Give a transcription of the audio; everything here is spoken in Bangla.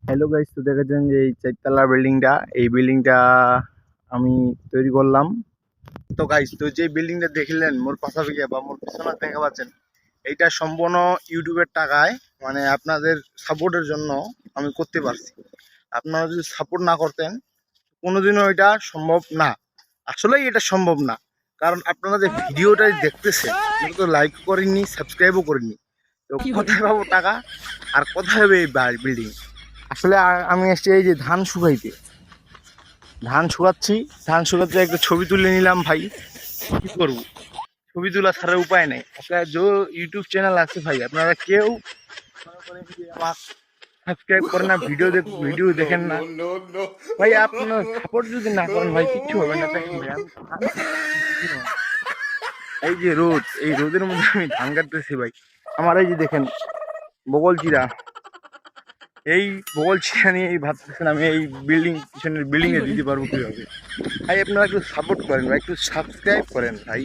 হ্যালো গাইস, তো দেখেছেন যে এই চারতলা বিল্ডিংটা, এই বিল্ডিংটা আমি তৈরি করলাম। তো গাইস, তো যে বিল্ডিংটা দেখলেন মোর পাশাপাশি বা মোর পিছনে দেখা পাচ্ছেন, এইটা সম্পূর্ণ ইউটিউবের টাকায়, মানে আপনাদের সাপোর্টের জন্য আমি করতে পারছি। আপনারা যদি সাপোর্ট না করতেন কোনোদিনও এটা সম্ভব না। আসলেই এটা সম্ভব না, কারণ আপনারা যে ভিডিওটা দেখতেছেন আপনারা তো লাইক করেননি, সাবস্ক্রাইবও করেননি। তো কোথায় পাবো টাকা আর কোথায় হবে এই বিল্ডিং? আসলে আমি এসছি এই যে ধান শুকাইতে, ধান শুকাচ্ছি একটা ছবি তুলে নিলাম ভাই। কি করবো, ছবি তোলা ছাড়া উপায় নেই। আপনার যে ইউটিউব চ্যানেল আছে ভাই, আপনারা কেউ মনে করেন যে আমার সাবস্ক্রাইব করেন না, ভিডিও দেখেন না ভাই। আপনার সাপোর্ট যদি না করেন ভাই কিচ্ছু হবে না। দেখেন ভাই, এই যে রোদ, এই রোদের মধ্যে আমি ধান কাটতেছি ভাই। আমার এই যে দেখেন বগল চিরা, এই বগল চিরা নিয়ে এই ভাবতেছেন আমি এই পিছনের বিল্ডিং এ দিতে পারবো কিভাবে। ভাই আপনারা একটু সাপোর্ট করেন ভাই, একটু সাবস্ক্রাইব করেন ভাই।